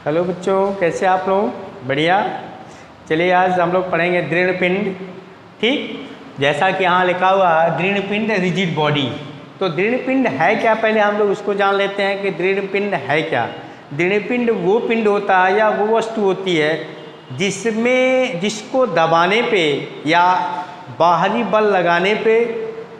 Hello बच्चों, कैसे आप लोग? बढ़िया। चलिए आज हम लोग पढ़ेंगे दृढ़ पिंड। ठीक, जैसा कि यहाँ लिखा हुआ है दृढ़ पिंड रिजिड बॉडी। तो दृढ़ पिंड है क्या, पहले हम लोग उसको जान लेते हैं कि दृढ़ पिंड है क्या। दृढ़ पिंड वो पिंड होता है या वो वस्तु होती है जिसको दबाने पे या बाहरी बल लगाने पे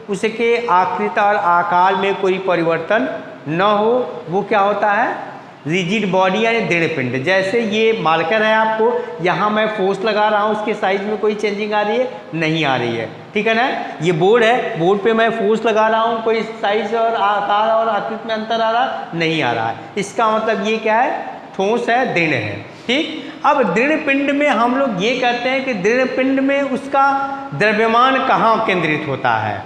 उसके आकृति और आकार में कोई परिवर्तन न हो, वो क्या होता है? रिजिड बॉडी यानी दृढ़ पिंड। जैसे ये मार्कर है, आपको यहाँ मैं फोर्स लगा रहा हूँ, उसके साइज में कोई चेंजिंग आ रही है? नहीं आ रही है, ठीक है ना। ये बोर्ड है, बोर्ड पे मैं फोर्स लगा रहा हूँ, कोई साइज और आकार और आकृति में अंतर आ रहा नहीं आ रहा है। इसका मतलब ये क्या है? ठोस है, दृढ़ है। ठीक, अब दृढ़ पिंड में हम लोग ये कहते हैं कि दृढ़ पिंड में उसका द्रव्यमान कहाँ केंद्रित होता है।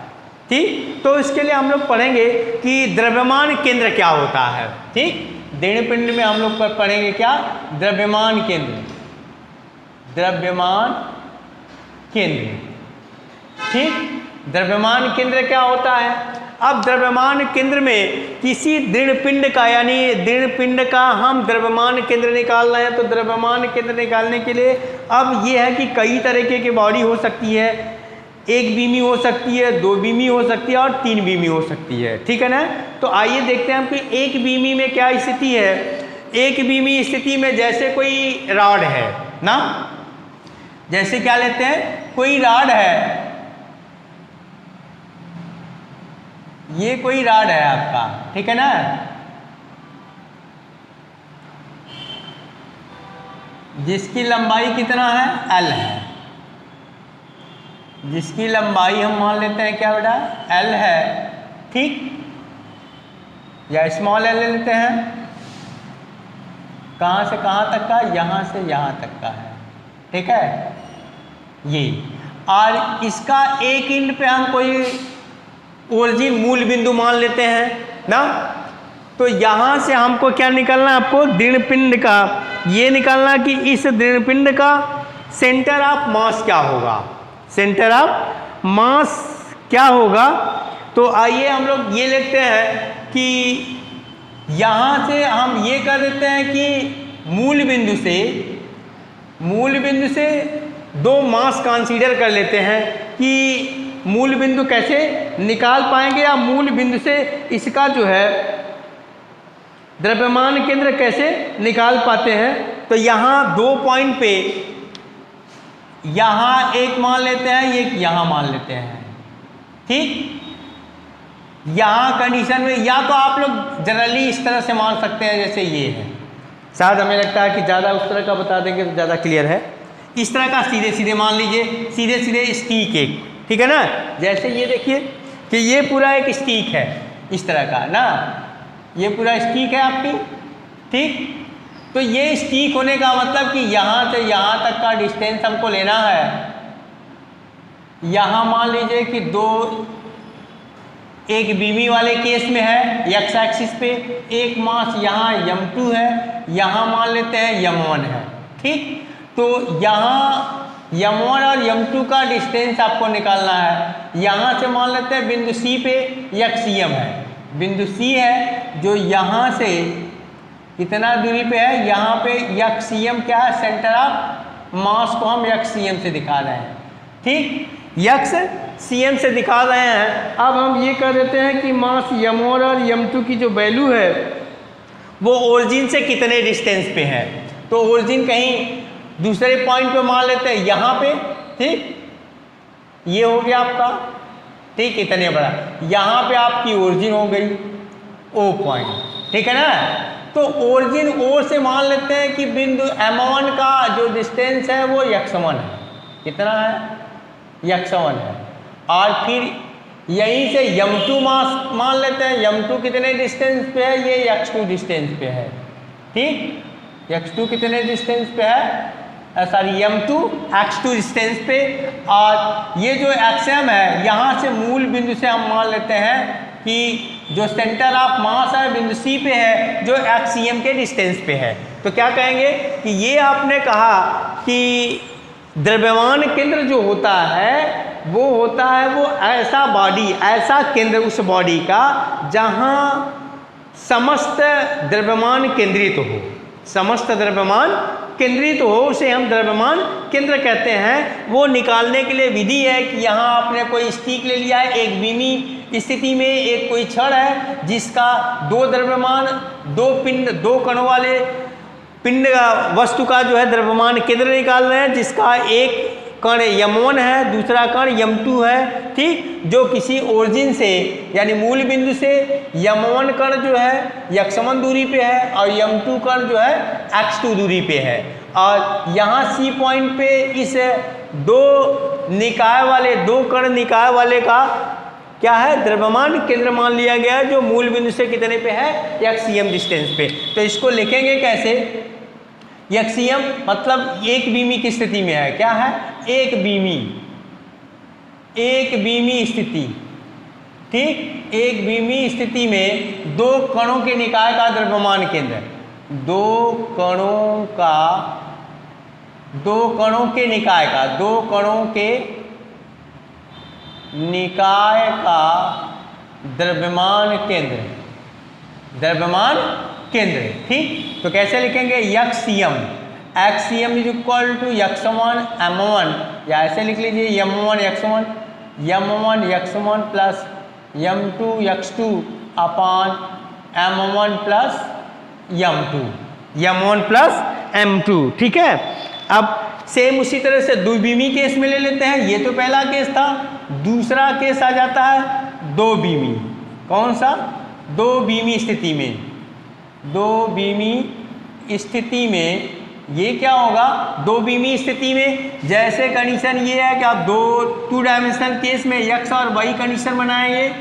ठीक, तो इसके लिए हम लोग पढ़ेंगे कि द्रव्यमान केंद्र क्या होता है। ठीक, दृढ़ पिंड में हम लोग पढ़ेंगे क्या? द्रव्यमान केंद्र। द्रव्यमान केंद्र, ठीक, द्रव्यमान केंद्र क्या होता है? अब द्रव्यमान केंद्र में किसी दृढ़ पिंड का यानी दृढ़ पिंड का हम द्रव्यमान केंद्र निकाल रहे हैं, तो द्रव्यमान केंद्र निकालने के लिए अब ये है कि कई तरीके की बॉडी हो सकती है। एक बीमी हो सकती है, दो बीमी हो सकती है और तीन बीमी हो सकती है, ठीक है ना। तो आइए देखते हैं हम कि एक बीमी में क्या स्थिति है। एक बीमी स्थिति में जैसे कोई रॉड है ना, जैसे क्या लेते हैं, कोई रॉड है, ये कोई रॉड है आपका, ठीक है ना। जिसकी लंबाई कितना है? L है। जिसकी लंबाई हम मान लेते हैं क्या बेटा? L है, ठीक, या स्मॉल l ले लेते हैं। कहाँ से कहाँ तक का? यहाँ से यहाँ तक का है, ठीक है ये। और इसका एक इंड पे हम कोई ओरिजिन मूल बिंदु मान लेते हैं ना। तो यहाँ से हमको क्या निकालना है? आपको दृढ़ पिंड का ये निकालना कि इस दृढ़ पिंड का सेंटर ऑफ मास क्या होगा। सेंटर ऑफ मास क्या होगा? तो आइए हम लोग ये लेते हैं कि यहाँ से हम ये कर देते हैं कि मूल बिंदु से दो मास कंसीडर कर लेते हैं कि मूल बिंदु कैसे निकाल पाएंगे या मूल बिंदु से इसका जो है द्रव्यमान केंद्र कैसे निकाल पाते हैं। तो यहाँ दो पॉइंट पे यहाँ एक मान लेते हैं, ये यहाँ मान लेते हैं, ठीक। यहाँ कंडीशन में या तो आप लोग जनरली इस तरह से मान सकते हैं जैसे ये है, शायद हमें लगता है कि ज़्यादा उस तरह का बता देंगे तो ज़्यादा क्लियर है। इस तरह का सीधे सीधे मान लीजिए, सीधे सीधे स्टिक एक, ठीक है ना। जैसे ये देखिए कि ये पूरा एक स्टिक है इस तरह का ना, ये पूरा स्टिक है आपकी, ठीक। तो ये स्टिक होने का मतलब कि यहाँ से यहाँ तक का डिस्टेंस हमको लेना है। यहाँ मान लीजिए कि दो एक बीमी वाले केस में है एक्स एक्सिस पे, एक मास यहाँ m2 है, यहाँ मान लेते हैं m1 है, ठीक। तो यहाँ m1 और m2 का डिस्टेंस आपको निकालना है। यहाँ से मान लेते हैं बिंदु C पे xm है, बिंदु C है जो यहाँ से कितना दूरी पे है, यहाँ पे xm क्या है? सेंटर ऑफ मास को हम xm से दिखा रहे हैं, ठीक, xm से दिखा रहे हैं। अब हम ये कर देते हैं कि मास m1 और m2 की जो वैल्यू है वो ओरिजिन से कितने डिस्टेंस पे है। तो ओरिजिन कहीं दूसरे पॉइंट पे मान लेते हैं यहाँ पे, ठीक, ये हो गया आपका, ठीक, इतने बड़ा। यहाँ पे आपकी ओरिजिन हो गई O पॉइंट, ठीक है ना। तो ओरिजिन O से मान लेते हैं कि बिंदु M1 का जो डिस्टेंस है वो x1 है, कितना है? x1 है। और फिर यहीं से m2 मास मान लेते हैं, m2 कितने डिस्टेंस पे है? ये x2 डिस्टेंस पे है, ठीक, x2 कितने डिस्टेंस पे है? सॉरी m2 x2 डिस्टेंस पे। और ये जो xm है यहाँ से मूल बिंदु से हम मान लेते हैं कि जो सेंटर ऑफ मास है बिंदु C पे है जो xm के डिस्टेंस पे है। तो क्या कहेंगे कि ये आपने कहा कि द्रव्यमान केंद्र जो होता है वो होता है वो ऐसा बॉडी, ऐसा केंद्र उस बॉडी का जहाँ समस्त द्रव्यमान केंद्रित हो, समस्त द्रव्यमान केंद्रित हो उसे हम द्रव्यमान केंद्र कहते हैं। वो निकालने के लिए विधि है कि यहाँ आपने कोई स्टिक ले लिया है, एक बीमी स्थिति में एक कोई छड़ है जिसका दो द्रव्यमान, दो पिंड, दो कणों वाले पिंड वस्तु का जो है द्रव्यमान केंद्र निकाल रहे हैं, जिसका एक कण m1 है, दूसरा कण m2 है, ठीक, जो किसी ओरिजिन से यानी मूल बिंदु से m1 कण जो है x1 दूरी पे है और m2 कण जो है x2 दूरी पे है। और यहाँ C पॉइंट पे इस दो निकाय वाले, दो कण निकाय वाले का क्या है, द्रव्यमान केंद्र मान लिया गया है, जो मूल बिंदु से कितने पे है, xm डिस्टेंस पे। तो इसको लिखेंगे कैसे, xm मतलब एक बीमी की स्थिति में है, क्या है, एक बीमी स्थिति, ठीक, एक बीमी स्थिति में दो कणों के निकाय का द्रव्यमान केंद्र, दो कणों के निकाय का द्रव्यमान केंद्र, ठीक। तो कैसे लिखेंगे, xm is equal to x1 m1, या ऐसे लिख लीजिए m1 x1 plus m2 x2 upon m1 plus m2, ठीक है। अब सेम उसी तरह से द्विबीमी केस में ले लेते हैं, ये तो पहला केस था। दूसरा केस आ जाता है दो बीमी, कौन सा, दो बीमी स्थिति में ये क्या होगा, दो बीमी स्थिति में जैसे कंडीशन ये है कि आप टू डायमेंशनल केस में x और y कंडीशन बनाएंगे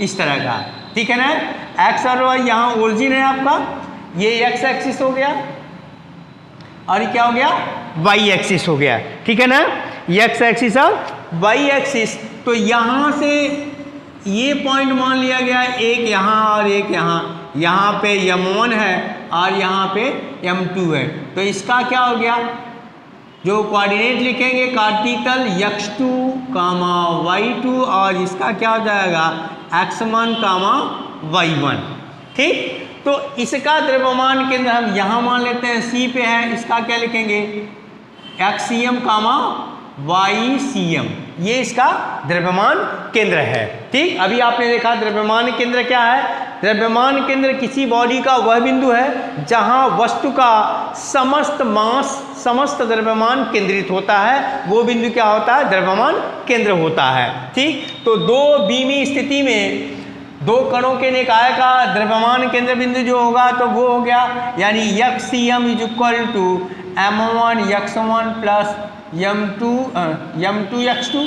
इस तरह का, ठीक है ना। x और y यहाँ ओरिजिन है आपका, ये x एक्सिस हो गया और ये क्या हो गया, y एक्सिस हो गया, ठीक है ना, x एक्सिस और y एक्सिस। तो यहाँ से ये पॉइंट मान लिया गया, एक यहाँ और एक यहाँ पे m1 है और यहाँ पे m2 है। तो इसका क्या हो गया, जो कोऑर्डिनेट लिखेंगे कार्टिकल x2, y2 और इसका क्या हो जाएगा x1, y1, ठीक। तो इसका द्रव्यमान केंद्र हम यहाँ मान लेते हैं C पे है, इसका क्या लिखेंगे xcm, ycm, ये इसका द्रव्यमान केंद्र है, ठीक। अभी आपने देखा द्रव्यमान केंद्र क्या है, द्रव्यमान केंद्र किसी बॉडी का वह बिंदु है जहां वस्तु का समस्त मास, समस्त द्रव्यमान केंद्रित होता है, वो बिंदु क्या होता है, द्रव्यमान केंद्र होता है, ठीक। तो दो बीमी स्थिति में दो कणों के निकाय का द्रव्यमान केंद्र बिंदु जो होगा तो वो हो गया, यानी xcm is equal to m1 x1 plus m2 x2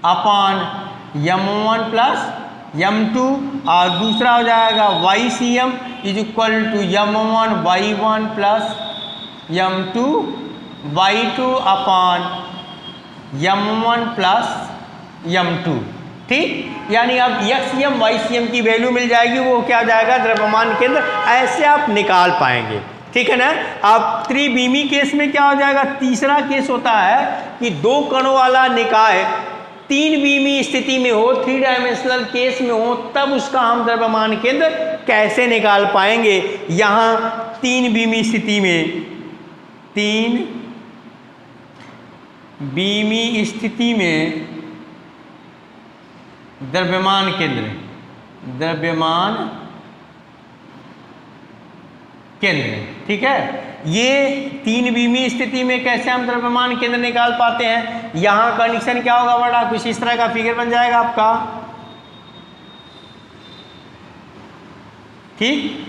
upon m1 plus m2, और दूसरा हो जाएगा ycm is equal to m1 y1 plus m2 y2 upon m1 plus m2, ठीक। यानी अब xcm ycm की वैल्यू मिल जाएगी, वो क्या हो जाएगा, द्रव्यमान केंद्र, ऐसे आप निकाल पाएंगे, ठीक है ना। अब त्रिबीमी केस में क्या हो जाएगा, तीसरा केस होता है कि दो कणों वाला निकाय तीन बीमी स्थिति में हो, थ्री डायमेंशनल केस में हो, तब उसका हम द्रव्यमान केंद्र कैसे निकाल पाएंगे। यहाँ तीन बीमी स्थिति में द्रव्यमान केंद्र, ठीक है। ये तीन बीमी स्थिति में कैसे हम द्रव्यमान केंद्र निकाल पाते हैं, यहाँ कंडीशन क्या होगा, बड़ा कुछ इस तरह का फिगर बन जाएगा आपका, ठीक।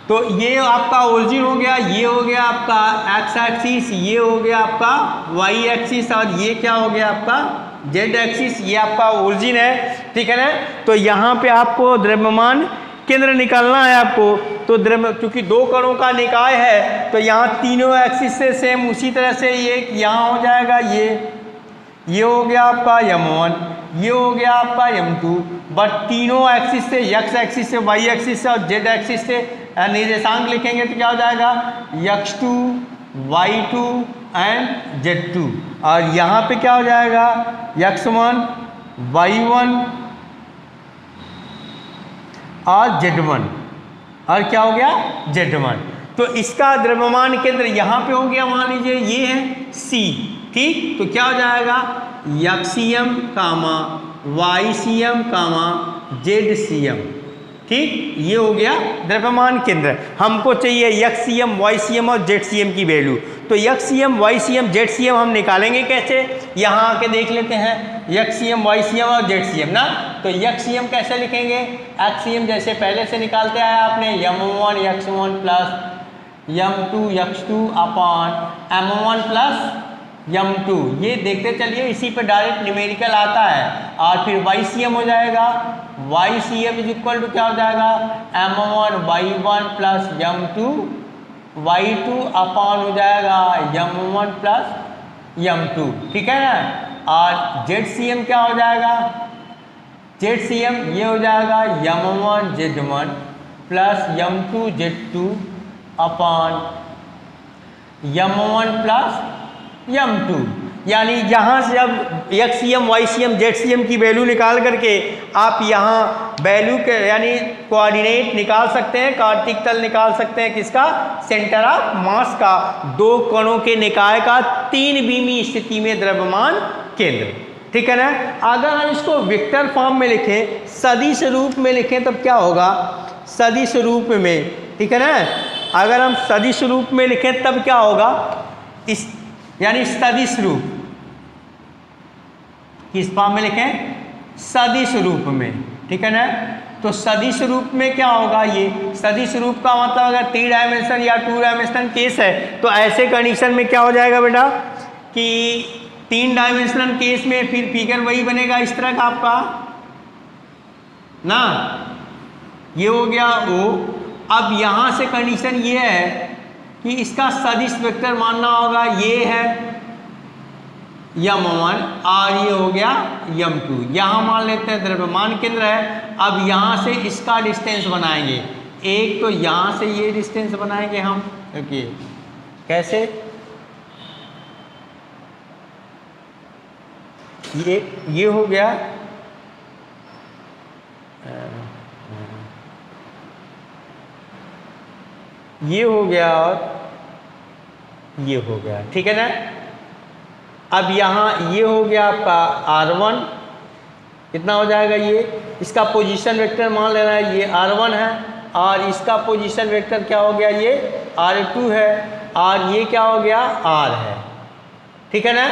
तो ये आपका ओरिजिन हो गया, ये हो गया आपका x एक्सिस, ये हो गया आपका y एक्सिस और ये क्या हो गया आपका z एक्सिस, ये आपका ओरिजिन है, ठीक है ना। तो यहाँ पे आपको द्रव्यमान केंद्र निकालना है आपको। तो चूंकि दो कणों का निकाय है तो यहाँ तीनों एक्सिस से सेम उसी तरह से ये यहाँ हो जाएगा, ये हो गया आपका m1, ये हो गया आपका m2, बट तीनों एक्सिस से, x एक्सिस से, y एक्सिस से और z एक्सिस से निर्देशांक लिखेंगे तो क्या हो जाएगा x2, y2 एंड z2, और यहाँ पे क्या हो जाएगा x1, y1 और z1, और क्या हो गया Z1। तो इसका द्रव्यमान केंद्र यहाँ पे हो गया, मान लीजिए ये है C, ठीक। तो क्या हो जाएगा XCM कामा YCM कामा ZCM, ठीक। ये हो गया द्रव्यमान केंद्र। हमको चाहिए XCM YCM और ZCM की वैल्यू। तो XCM YCM ZCM हम निकालेंगे कैसे, यहाँ आके देख लेते हैं। XCM YCM और ZCM ना, तो XCM कैसे लिखेंगे, XCM जैसे पहले से निकालते आए आपने, M1 X1 plus M2 X2 upon M1 plus M2, ये देखते चलिए, इसी पे डायरेक्ट न्यूमेरिकल आता है। और फिर YCM हो जाएगा, YCM इज इक्वल टू क्या हो जाएगा M1 Y1 plus M2 Y2 upon हो जाएगा M1 प्लस M2, ठीक है ना। और ZCM क्या हो जाएगा, ZCM ये हो जाएगा M1 Z1 plus M2 Z2 upon M1 plus M2। यानी यहाँ से अब XCM YCM ZCM की वैल्यू निकाल करके आप यहाँ वैल्यू के यानी कोऑर्डिनेट निकाल सकते हैं, कार्तिक तल निकाल सकते हैं, किसका, सेंटर ऑफ मास का, दो कणों के निकाय का 3 बीमी स्थिति में द्रव्यमान केंद्र, ठीक है ना। अगर हम इसको वेक्टर फॉर्म में लिखें, सदिश रूप में लिखें, तब क्या होगा, सदिश रूप में, ठीक है ना। अगर हम सदिश रूप में लिखें तब क्या होगा, इस यानी सदिश रूप, किस फॉर्म में लिखें, सदिश रूप में, ठीक है ना। तो सदिश रूप में क्या होगा, ये सदिश रूप का मतलब अगर 3 डायमेंशन या 2 डायमेंशनल केस है, तो ऐसे कंडीशन में क्या हो जाएगा बेटा कि 3 डायमेंशनल केस में फिर फिगर वही बनेगा इस तरह का आपका ना, ये हो गया वो। अब यहाँ से कंडीशन ये है कि इसका सदिश वेक्टर मानना होगा, ये है M1 और ये हो गया M2। यहाँ मान लेते हैं द्रव्यमान केंद्र है। अब यहाँ से इसका डिस्टेंस बनाएंगे, एक तो यहाँ से ये डिस्टेंस बनाएंगे हम, देखिए कैसे, ये हो गया, ये हो गया और ये हो गया, ठीक है ना। अब यहाँ ये हो गया आपका R1, कितना हो जाएगा, ये इसका पोजीशन वेक्टर मान लेना है, ये R1 है, और इसका पोजीशन वेक्टर क्या हो गया, ये R2 है, और ये क्या हो गया R है, ठीक है ना।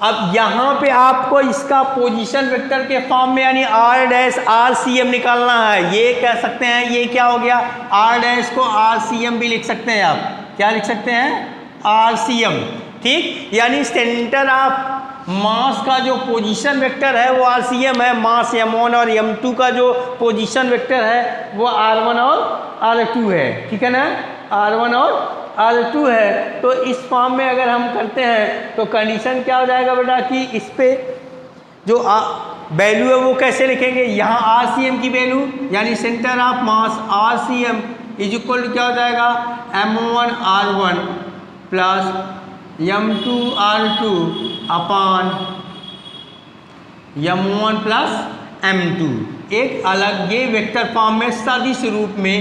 अब यहाँ पे आपको इसका पोजीशन वेक्टर के फॉर्म में यानी R'(RCM) निकालना है। ये कह सकते हैं ये क्या हो गया, R' को RCM भी लिख सकते हैं आप, क्या लिख सकते हैं, RCM, ठीक। यानी सेंटर ऑफ मास का जो पोजीशन वेक्टर है वो RCM है, मास M1 और M2 का जो पोजीशन वेक्टर है वो R1 और R2 है, ठीक है ना, R1 और R2 है। तो इस फॉर्म में अगर हम करते हैं तो कंडीशन क्या हो जाएगा बेटा कि इस पे जो वैल्यू है वो कैसे लिखेंगे, यहाँ RCM की वैल्यू यानी centre of mass RCM is equal to क्या हो जाएगा M1 R1 plus M2 R2 upon M1 plus M2। एक अलग ये वेक्टर फॉर्म में सदिश रूप में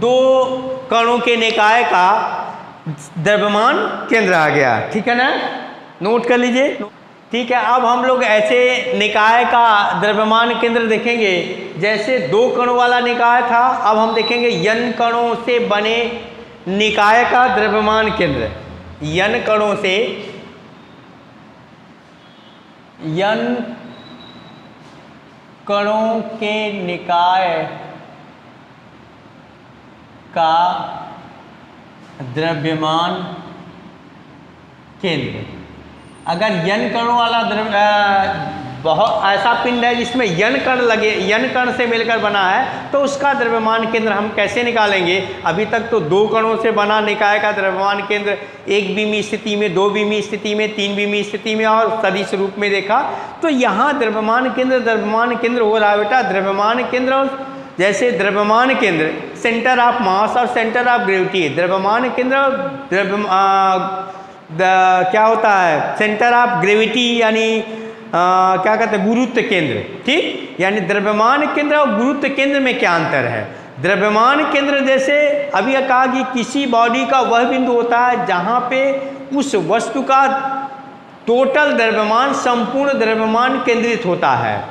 दो कणों के निकाय का द्रव्यमान केंद्र आ गया, ठीक है ना, नोट कर लीजिए, ठीक है। अब हम लोग ऐसे निकाय का द्रव्यमान केंद्र देखेंगे, जैसे 2 कणों वाला निकाय था, अब हम देखेंगे n कणों से बने निकाय का द्रव्यमान केंद्र, n कणों से, n कणों के निकाय का द्रव्यमान केंद्र। अगर n कणों वाला बहुत ऐसा पिंड है जिसमें n कण लगे, n कण से मिलकर बना है, तो उसका द्रव्यमान केंद्र हम कैसे निकालेंगे। अभी तक तो 2 कणों से बना निकाय का द्रव्यमान केंद्र 1 बीमी स्थिति में, 2 बीमी स्थिति में, 3 बीमी स्थिति में और सदिश रूप में देखा। तो यहाँ द्रव्यमान केंद्र हो रहा है बेटा, द्रव्यमान केंद्र, जैसे द्रव्यमान केंद्र सेंटर ऑफ मास और सेंटर ऑफ ग्रेविटी, द्रव्यमान केंद्र क्या होता है, सेंटर ऑफ ग्रेविटी यानी क्या कहते हैं, गुरुत्व केंद्र, ठीक। यानी द्रव्यमान केंद्र और गुरुत्व केंद्र में क्या अंतर है, द्रव्यमान केंद्र जैसे अभी कहा कि किसी बॉडी का वह बिंदु होता है जहाँ पे उस वस्तु का टोटल द्रव्यमान, संपूर्ण द्रव्यमान केंद्रित होता है।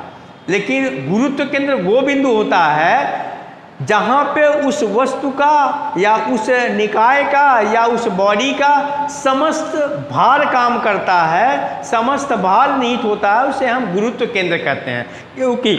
लेकिन गुरुत्व केंद्र वो बिंदु होता है जहाँ पे उस वस्तु का या उस निकाय का या उस बॉडी का समस्त भार काम करता है, समस्त भार निहित होता है, उसे हम गुरुत्व केंद्र कहते हैं। क्योंकि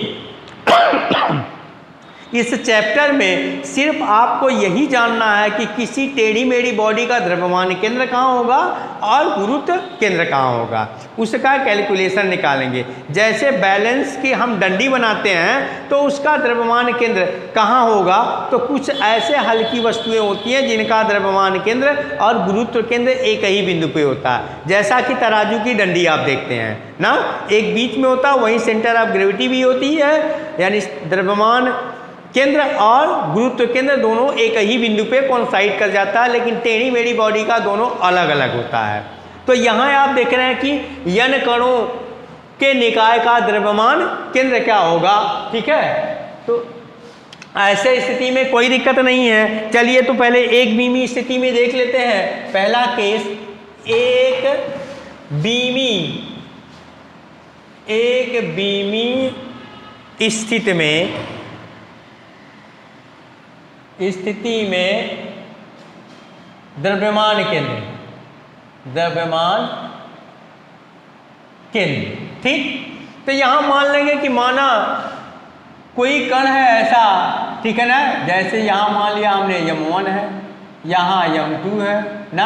इस चैप्टर में सिर्फ आपको यही जानना है कि किसी टेढ़ी मेढ़ी बॉडी का द्रव्यमान केंद्र कहाँ होगा और गुरुत्व केंद्र कहाँ होगा, उसका कैलकुलेशन निकालेंगे। जैसे बैलेंस की हम डंडी बनाते हैं तो उसका द्रव्यमान केंद्र कहाँ होगा, तो कुछ ऐसे हल्की वस्तुएं होती हैं जिनका द्रव्यमान केंद्र और गुरुत्व केंद्र एक ही बिंदु पे होता है। जैसा कि तराजू की डंडी आप देखते हैं ना, एक बीच में होता है, वहीं सेंटर ऑफ ग्रेविटी भी होती है, यानी द्रव्यमान केंद्र और गुरुत्व केंद्र दोनों एक ही बिंदु पे कोइंसाइड कर जाता है, लेकिन टेढ़ी मेढ़ी बॉडी का दोनों अलग अलग होता है। तो यहाँ आप देख रहे हैं कि यन कणों के निकाय का द्रव्यमान केंद्र क्या होगा, ठीक है। तो ऐसे स्थिति में कोई दिक्कत नहीं है। चलिए तो पहले एक बीमी स्थिति में देख लेते हैं। पहला केस, एक बीमी स्थिति में द्रव्यमान केंद्र, ठीक। तो यहां मान लेंगे कि माना कोई कण है ऐसा, ठीक है ना, जैसे यहां मान लिया हमने m1 है, यहां m2 है ना,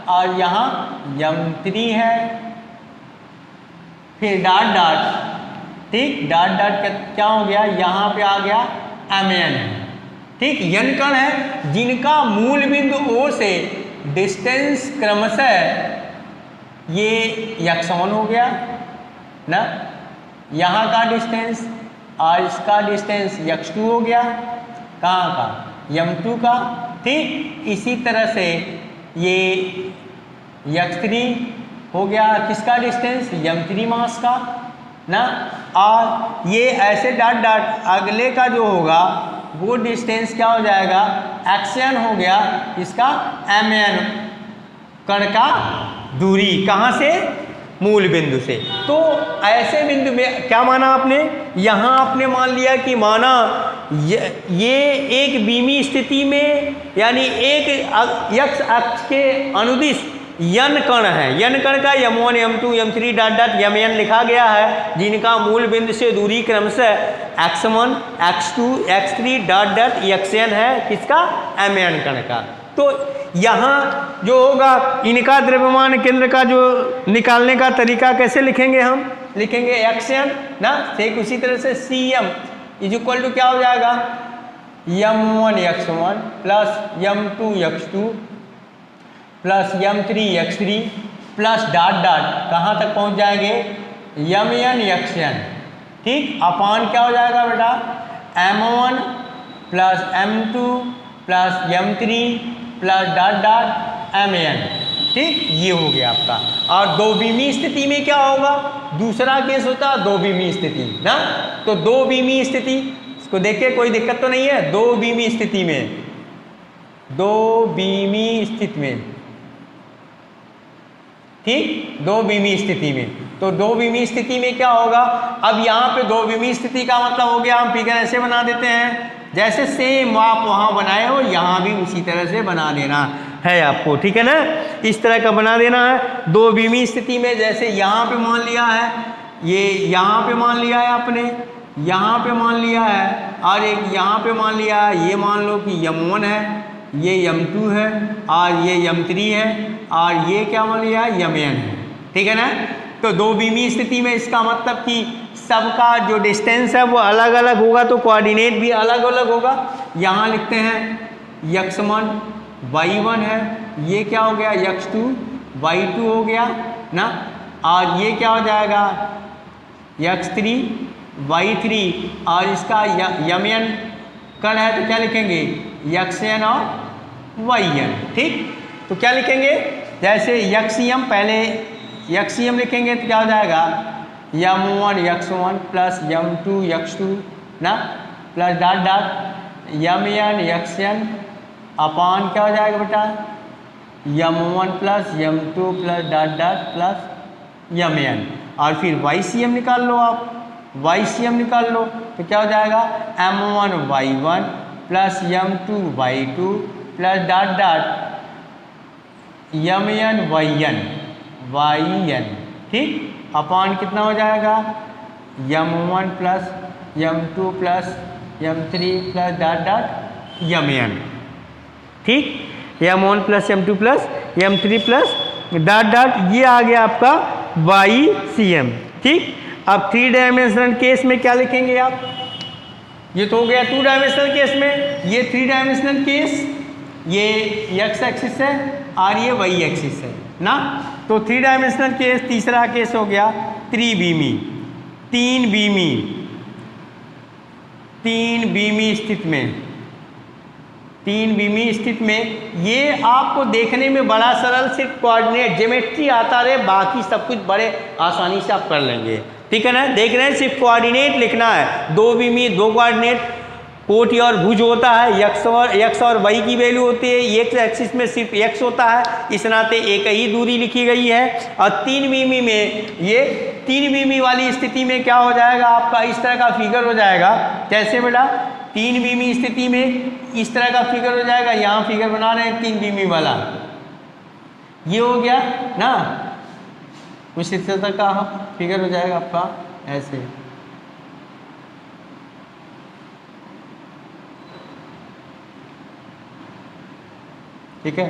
और यहां m3 है, फिर डॉट डॉट, ठीक, डॉट डॉट क्या हो गया, यहां पे आ गया mn, ठीक। यन कण है जिनका मूल बिंदु O से डिस्टेंस क्रमशः ये x1 हो गया ना, यहाँ का डिस्टेंस और इसका डिस्टेंस x2 हो गया, कहाँ का, m2 का, ठीक। इसी तरह से ये x3 हो गया, किसका डिस्टेंस, m3 मास का ना, और ये ऐसे डॉट डॉट अगले का जो होगा वो डिस्टेंस क्या हो जाएगा, xn हो गया, इसका mn कण का दूरी, कहाँ से, मूल बिंदु से। तो ऐसे बिंदु में क्या माना आपने, यहाँ आपने मान लिया कि माना ये एक बीमी स्थिति में, यानी एक x अक्ष के अनुदिश यन कण है, यन कण का m1 m2 m3 dot dot mn लिखा गया है, जिनका मूल बिंदु से दूरी क्रमशः x1 x2 x3 dot dot xn है, किसका, mn कण का। तो यहाँ जो होगा इनका द्रव्यमान केंद्र का जो निकालने का तरीका कैसे लिखेंगे, हम लिखेंगे xn ना, ठीक। उसी तरह से cm इज इक्वल टू क्या हो जाएगा, m1 x1 plus m2 x2 plus m3 x3 plus dot dot कहाँ तक पहुँच जाएंगे, mn xn, ठीक। अपान क्या हो जाएगा बेटा, m1 plus m2 plus m3 plus dot dot mn, ठीक। ये हो गया आपका। और दो बीमी स्थिति में क्या होगा, दूसरा केस होता है दो बीमी स्थिति ना, तो दो बीमी स्थिति, इसको देखिए कोई दिक्कत तो नहीं है, दो बीमी स्थिति में, ठीक, दो बीमी स्थिति में। तो दो बीमी स्थिति में क्या होगा, अब यहाँ पे दो बीमी स्थिति का मतलब हो गया, हम फिगर ऐसे बना देते हैं, जैसे सेम आप वहाँ बनाए हो यहाँ भी उसी तरह से बना देना है आपको, ठीक है ना, इस तरह का बना देना है। दो बीमी स्थिति में जैसे यहाँ पे मान लिया है, ये यहाँ पे मान लिया है आपने, यहाँ पे मान लिया है, और एक यहाँ पे मान लिया है, ये मान लो कि m1 है, ये m2 है, और ये m3 है, और ये क्या मान लिया है, mn है, ठीक है ना। तो दो बीमी स्थिति में इसका मतलब कि सबका जो डिस्टेंस है वो अलग अलग होगा, तो कोऑर्डिनेट भी अलग अलग होगा। यहाँ लिखते हैं x1 y1 है, ये क्या हो गया, x2 y2 हो गया ना, और ये क्या हो जाएगा, x3 y3, और इसका mn कण है तो क्या लिखेंगे, xn और yn, ठीक। तो क्या लिखेंगे, जैसे xm, पहले xm लिखेंगे तो क्या हो जाएगा, m1 x1 plus m2 x2 ना, plus dot dot M N X N अपान क्या हो जाएगा बेटा, M one plus M two plus dot dot plus M N, और फिर वाई सी एम निकाल लो आप, वाई सी एम निकाल लो तो क्या हो जाएगा, m1 y1 plus m2 y2 plus dot dot mn yn, ठीक, अपान कितना हो जाएगा, m1 plus m2 plus m3 plus dot dot mn, ठीक, m1 plus m2 plus m3 plus dot dot, ये आ गया आपका YCM, ठीक। अब 3 डायमेंशनल केस में क्या लिखेंगे आप, ये तो हो गया 2 डायमेंशनल केस में, ये 3 डायमेंशनल केस, ये x एक्सिस है और ये y एक्सिस है ना, तो 3 डायमेंशनल केस, तीसरा केस हो गया त्रिविमी, 3 बीमी स्थिति में, 3 बीमी स्थिति में ये आपको देखने में बड़ा सरल, सिर्फ कोऑर्डिनेट ज्योमेट्री आता रहे, बाकी सब कुछ बड़े आसानी से आप कर लेंगे, ठीक है ना। देख रहे हैं, सिर्फ कोऑर्डिनेट लिखना है, 2 बीमी 2 कोऑर्डिनेट, कोटि और भुज होता है, x और y की वैल्यू होती है, x एक्सिस में सिर्फ x होता है, इस नाते एक ही दूरी लिखी गई है। और 3 बीमी में, ये 3 बीमी वाली स्थिति में क्या हो जाएगा आपका, इस तरह का फिगर हो जाएगा, कैसे बेटा, 3 बीमी स्थिति में इस तरह का फिगर हो जाएगा, यहाँ फिगर बना रहे हैं 3 बीमी वाला, ये हो गया ना, उस तरह का फिगर हो जाएगा आपका ऐसे, ठीक है।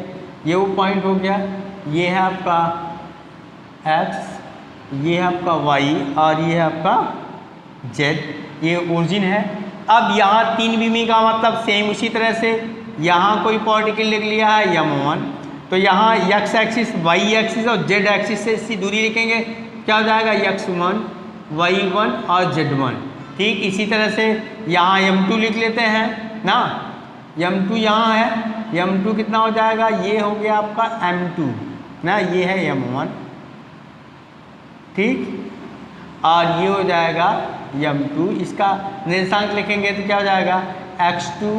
ये वो पॉइंट हो गया, ये है आपका x, ये है आपका y और ये है आपका z, ये ओरिजिन है। अब यहाँ 3 बीमी का मतलब सेम उसी तरह से यहाँ कोई पार्टिकल लिख लिया है m1, तो यहाँ x एक्सिस, y एक्सिस और z एक्सिस से इसकी दूरी लिखेंगे, क्या हो जाएगा, x1 y1 और z1, ठीक। इसी तरह से यहाँ m2 लिख लेते हैं ना, m2 यहाँ है, m2 कितना हो जाएगा, ये हो गया आपका m2 ना, ये है m1, ठीक, और ये हो जाएगा m2, इसका निर्देशांक लिखेंगे तो क्या हो जाएगा, x2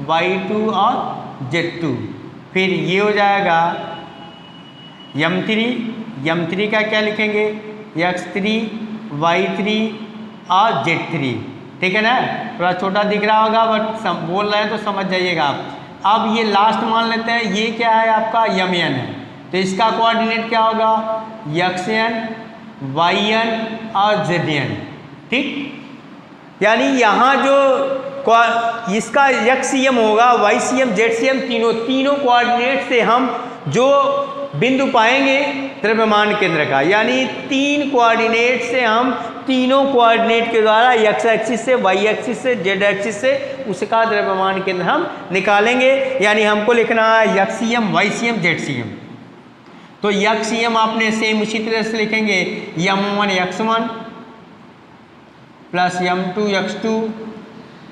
y2 और z2, फिर ये हो जाएगा m3 का क्या लिखेंगे, x3 y3 और z3, ठीक है ना। थोड़ा छोटा दिख रहा होगा बट बोल रहे हैं तो समझ जाइएगा आप। अब ये लास्ट मान लेते हैं, ये क्या है आपका mn है, तो इसका कोऑर्डिनेट क्या होगा, xn yn और zn, ठीक। यानी यहाँ जो इसका xcm होगा, ycm zcm, तीनों कोऑर्डिनेट से हम जो बिंदु पाएंगे द्रव्यमान केंद्र का, यानी 3 कोऑर्डिनेट से हम तीनों कोऑर्डिनेट के द्वारा x एक्सिस से, y एक्सिस से, z एक्सिस से उसका द्रव्यमान केंद्र हम निकालेंगे। यानी हमको लिखना है xcm ycm zcm, तो xcm आपने सेम उसी तरह से लिखेंगे, m1 x1 plus m2 x2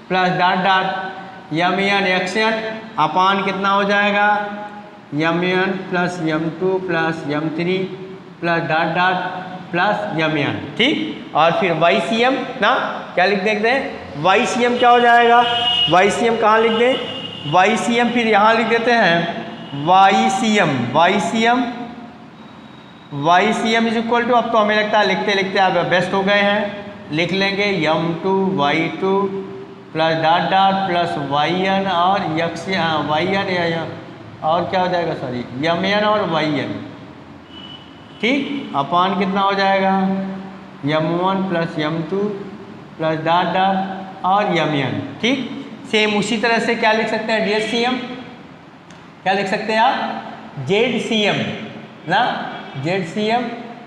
plus dot dot mn xn अपान कितना हो जाएगा, mn plus m2 plus m3 plus dot dot plus mn, ठीक। और फिर ycm ना, क्या लिख देते हैं, ycm क्या हो जाएगा, ycm कहाँ लिख दें, ycm फिर यहाँ लिख देते हैं ycm इज इक्वल टू, अब तो हमें लगता है लिखते लिखते आप बेस्ट हो गए हैं, लिख लेंगे m2 y2 plus dot dot plus yn और yn और क्या हो जाएगा, सॉरी mn और yn, ठीक, अपान कितना हो जाएगा, m1 plus m2 plus dot dot और mn, ठीक। सेम उसी तरह से क्या लिख सकते हैं, ZCM, क्या लिख सकते हैं आप, ZCM ना, ZCM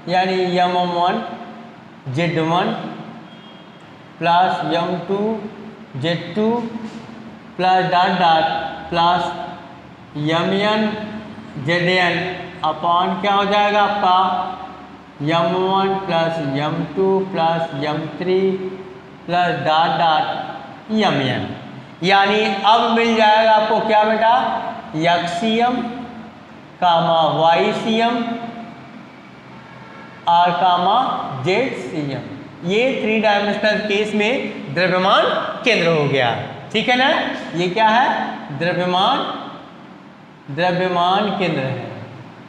यानी m1 z1 plus m2 z2 plus dot dot plus mn zn upon क्या हो जाएगा आपका, m1 plus m2 plus m3 plus dot dot mn। यानी अब मिल जाएगा आपको क्या बेटा, xcm कामा ycm और कामा ZCM, ये 3 डायमेंशनल केस में द्रव्यमान केंद्र हो गया। ठीक है ना। ये क्या है, द्रव्यमान केंद्र है।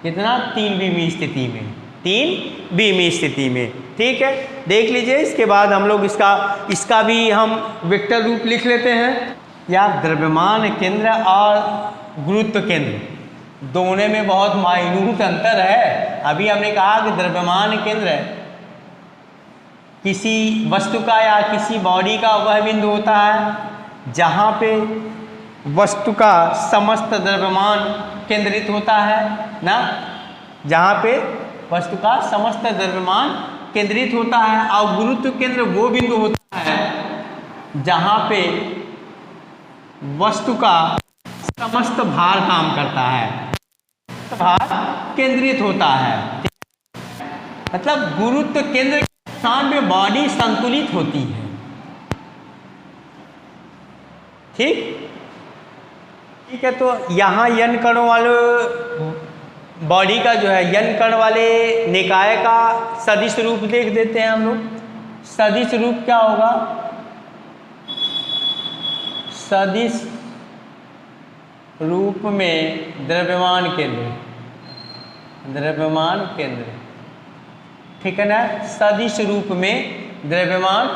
कितना, 3 स्थिति में, 3 स्थिति में। ठीक है, देख लीजिए। इसके बाद हम लोग इसका भी हम वेक्टर रूप लिख लेते हैं। या द्रव्यमान केंद्र और गुरुत्व केंद्र दोनों में बहुत माइन्यूट अंतर है। अभी हमने कहा कि द्रव्यमान केंद्र किसी वस्तु का या किसी बॉडी का वह बिंदु होता है जहाँ पे वस्तु का समस्त द्रव्यमान केंद्रित होता है ना, जहाँ पे वस्तु का समस्त द्रव्यमान केंद्रित होता है। और गुरुत्व केंद्र वो बिंदु होता है जहाँ पे वस्तु का समस्त भार काम करता है, भार केंद्रित होता है। मतलब गुरुत्व केंद्र के स्थान में बॉडी संतुलित होती है। ठीक है। तो यहाँ n कणों वाले बॉडी का जो है n कण वाले निकाय का सदिश रूप देख देते हैं हम लोग। सदिश रूप क्या होगा, सदिश रूप में द्रव्यमान केंद्र, ठीक है ना। सदिश रूप में द्रव्यमान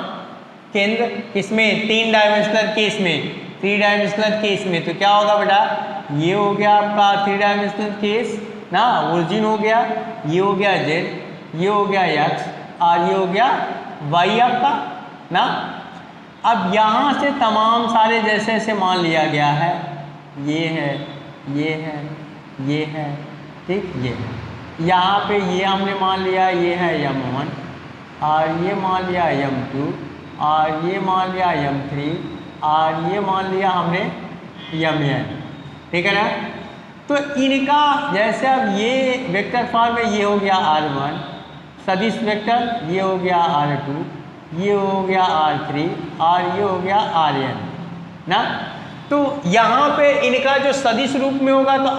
केंद्र किसमें, 3 डायमेंशनल केस में, 3 डायमेंशनल केस में। तो क्या होगा बेटा, ये हो गया आपका 3 डायमेंशनल केस ना, ओरिजिन हो गया, ये हो गया z, ये हो गया x और ये हो गया y आपका ना। अब यहाँ से तमाम सारे जैसे जैसे मान लिया गया है, ये है, ये है, ये है, ठीक, ये है। यहाँ पे ये हमने मान लिया ये है m1 और ये मान लिया m2 और ये मान लिया m3 और ये मान लिया हमने mn, ठीक है ना। तो इनका जैसे अब ये वेक्टर फॉर्म में, ये हो गया r1 सदिश वेक्टर, ये हो गया r2, ये हो गया r3 और ये हो गया rn ना। तो यहाँ पे इनका जो सदिश रूप में होगा तो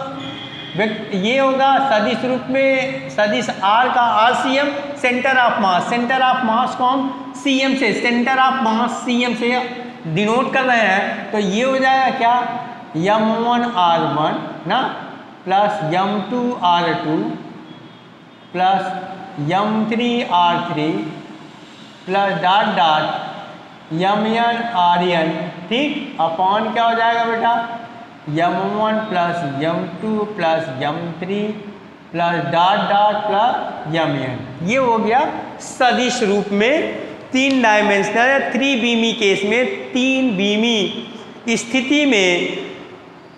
ये होगा सदिश रूप में, सदिश r का RCM सेंटर ऑफ मास को हम CM से, सेंटर ऑफ मास CM से डिनोट कर रहे हैं। तो ये हो जाएगा क्या, m1r1 ना plus m2r2 plus m3r3 plus dot dot mn ठीक, अपॉन क्या हो जाएगा बेटा, m1 plus m2 plus m3 plus dot dot plus mn। ये हो गया सदिश रूप में 3 डायमेंशनल या 3 बीमी केस में, 3 बीमी स्थिति में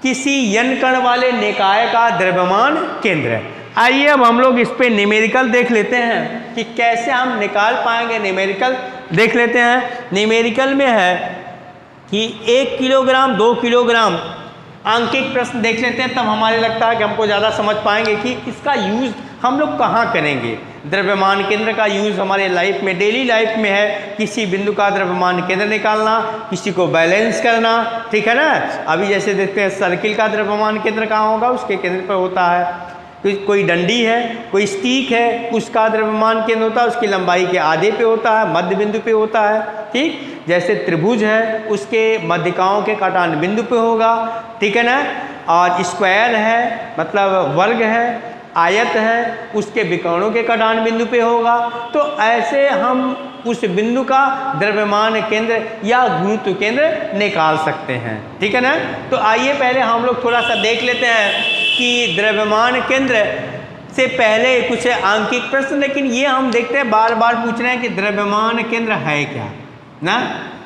किसी n कण वाले निकाय का द्रव्यमान केंद्र है। आइए अब हम लोग इस पे न्यूमेरिकल देख लेते हैं कि कैसे हम निकाल पाएंगे। न्यूमेरिकल देख लेते हैं। न्यूमेरिकल में है कि 1 किलोग्राम 2 किलोग्राम आंकिक प्रश्न देख लेते हैं, तब हमारे लगता है कि हमको ज़्यादा समझ पाएंगे कि इसका यूज़ हम लोग कहाँ करेंगे। द्रव्यमान केंद्र का यूज़ हमारे लाइफ में, डेली लाइफ में है। किसी बिंदु का द्रव्यमान केंद्र निकालना, किसी को बैलेंस करना, ठीक है ना। अभी जैसे देखते हैं सर्किल का द्रव्यमान केंद्र कहाँ होगा, उसके केंद्र पर होता है। कोई डंडी है, कोई स्टिक है, उसका द्रव्यमान केंद्र होता है, उसकी लंबाई के आधे पे होता है, मध्य बिंदु पे होता है, ठीक। जैसे त्रिभुज है, उसके मध्यिकाओं के कटान बिंदु पे होगा, ठीक है ना। और स्क्वायर है मतलब वर्ग है, आयत है, उसके विकर्णों के कटान बिंदु पे होगा। तो ऐसे हम उस बिंदु का द्रव्यमान केंद्र या गुरुत्व केंद्र निकाल सकते हैं, ठीक है ना। तो आइए पहले हम लोग थोड़ा सा देख लेते हैं कि द्रव्यमान केंद्र से पहले कुछ आंकिक प्रश्न, लेकिन ये हम देखते हैं बार बार पूछ रहे हैं कि द्रव्यमान केंद्र है क्या ना।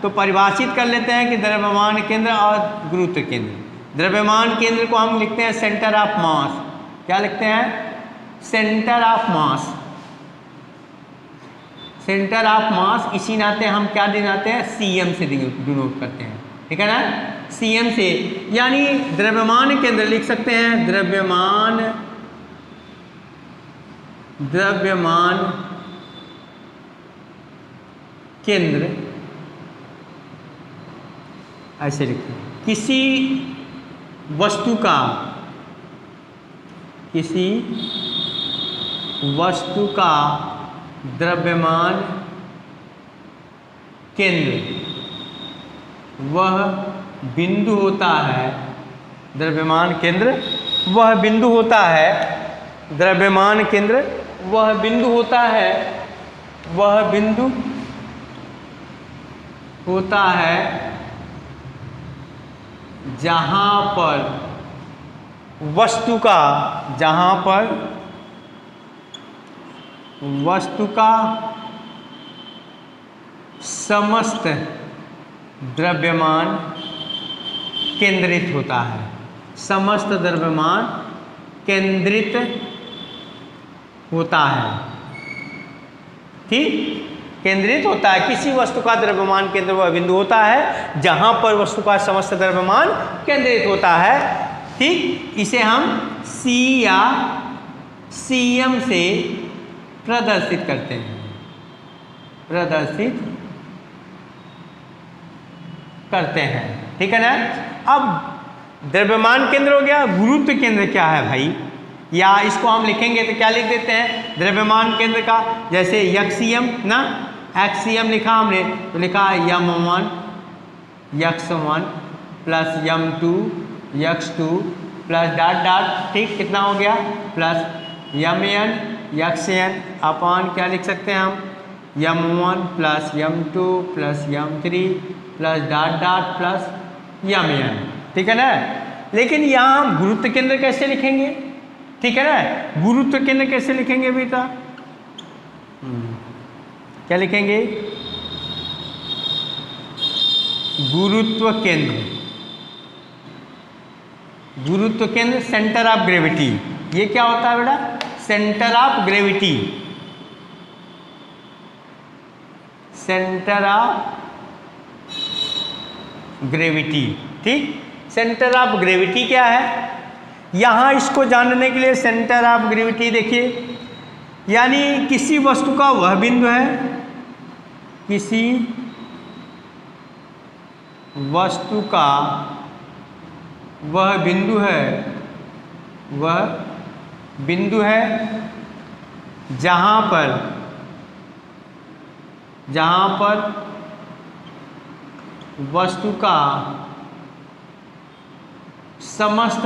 तो परिभाषित कर लेते हैं कि द्रव्यमान केंद्र और गुरुत्व केंद्र। द्रव्यमान केंद्र को हम लिखते हैं सेंटर ऑफ मास। क्या लिखते हैं, centre of mass, centre of मास। इसी नाते हम क्या दिखाते हैं, CM से डिनोट करते हैं, ठीक है ना, CM से। यानी द्रव्यमान केंद्र लिख सकते हैं, द्रव्यमान केंद्र ऐसे लिखते हैं। किसी वस्तु का द्रव्यमान केंद्र वह बिंदु होता है द्रव्यमान केंद्र, वह बिंदु होता है द्रव्यमान केंद्र, वह बिंदु होता है, वह बिंदु होता है जहां पर वस्तु का, जहां पर वस्तु का समस्त द्रव्यमान केंद्रित होता है, समस्त द्रव्यमान केंद्रित होता है। ठीक, केंद्रित होता है, किसी वस्तु का द्रव्यमान केंद्र वह बिंदु होता है जहां पर वस्तु का समस्त द्रव्यमान केंद्रित होता है। ठीक, इसे हम C या CM से प्रदर्शित करते हैं, प्रदर्शित करते हैं। ठीक है ना। अब द्रव्यमान केंद्र हो गया, गुरुत्व केंद्र क्या है भाई, या इसको हम लिखेंगे तो क्या लिख देते हैं द्रव्यमान केंद्र का, जैसे यक्सियम ना, एक्सियम लिखा हमने तो लिखा m1 x1 plus m2 x2 plus dot dot, ठीक, कितना हो गया प्लस mn xn अपान क्या लिख सकते हैं हम m1 plus m2 plus m3 plus dot dot plus mn। ठीक है ना। लेकिन यहाँ हम गुरुत्व केंद्र कैसे लिखेंगे, ठीक है ना, गुरुत्व केंद्र कैसे लिखेंगे बेटा, क्या लिखेंगे, गुरुत्व केंद्र, गुरुत्व केंद्र सेंटर ऑफ ग्रेविटी, ये क्या होता है बेटा, centre of gravity, centre of gravity. ठीक, सेंटर ऑफ ग्रेविटी क्या है, यहां इसको जानने के लिए सेंटर ऑफ ग्रेविटी देखिए, यानी किसी वस्तु का वह बिंदु है, किसी वस्तु का वह बिंदु है, वह बिंदु है जहां पर वस्तु का समस्त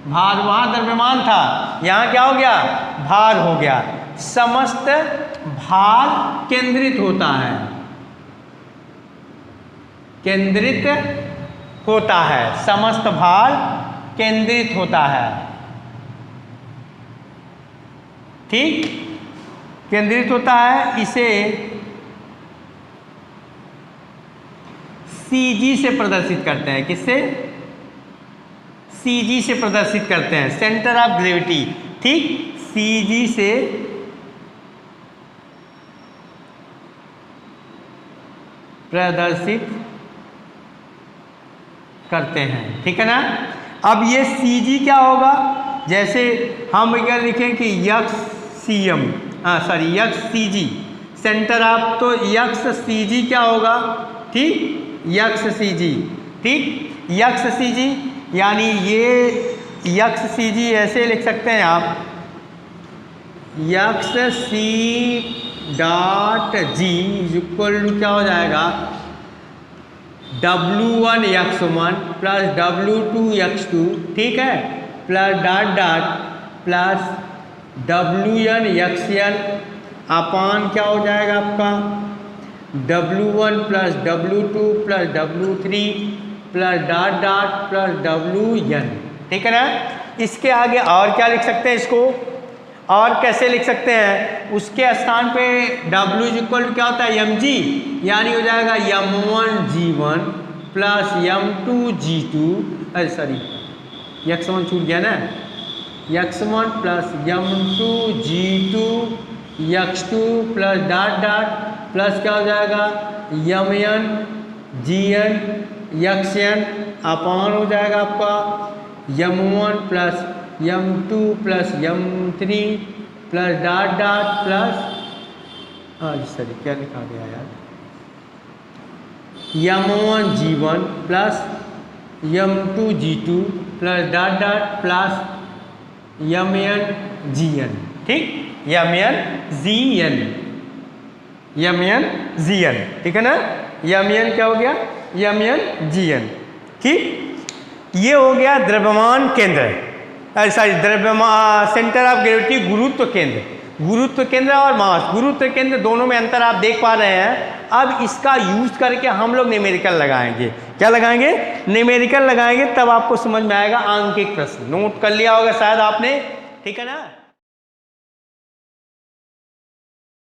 भार, वहाँ द्रव्यमान था, यहाँ क्या हो गया, भार हो गया, समस्त भार केंद्रित होता है, केंद्रित होता है, समस्त भार केंद्रित होता है। ठीक, केंद्रित होता है, इसे CG से प्रदर्शित करते हैं, किससे, CG से प्रदर्शित करते हैं, सेंटर ऑफ ग्रेविटी। ठीक, CG से प्रदर्शित करते हैं। ठीक है ना। अब ये CG क्या होगा, जैसे हम क्या लिखें कि XCM, XCG सेंटर ऑफ, तो XCG क्या होगा, ठीक, XCG। ठीक, XCG यानी ये XCG ऐसे लिख सकते हैं आप, XC dot G equal to क्या हो जाएगा, W1 x1 plus W2 x2, ठीक है, plus dot dot plus WN xN अपान क्या हो जाएगा आपका W1 plus W2 plus W3 plus dot dot plus WN। ठीक है ना। इसके आगे और क्या लिख सकते हैं, इसको और कैसे लिख सकते हैं, उसके स्थान पे W इक्वल टू क्या होता है mg, यानी हो जाएगा m1g1 प्लस m2g2, अरे सॉरी x1 छूट गया ना, x1 plus m2g2 x2 plus dot dot plus क्या हो जाएगा mn gn xn अपान हो जाएगा आपका m1 plus m2 plus m3 plus dot dot plus, sorry क्या लिखा गया यार, m1g1 plus m2g2 plus dot dot plus mn gn। ठीक, mn gn, MnGn, ठीक है ना। Mn क्या हो गया, MnGn, ठीक। ये हो गया द्रव्यमान केंद्र, सॉरी द्रव्यमान सेंटर ऑफ ग्रेविटी, गुरुत्व केंद्र। गुरुत्व केंद्र और मास, गुरुत्व केंद्र दोनों में अंतर आप देख पा रहे हैं। अब इसका यूज करके हम लोग न्यूमेरिकल लगाएंगे। क्या लगाएंगे, न्यूमेरिकल लगाएंगे, तब आपको समझ में आएगा आंकिक प्रश्न। नोट कर लिया होगा शायद आपने, ठीक है ना।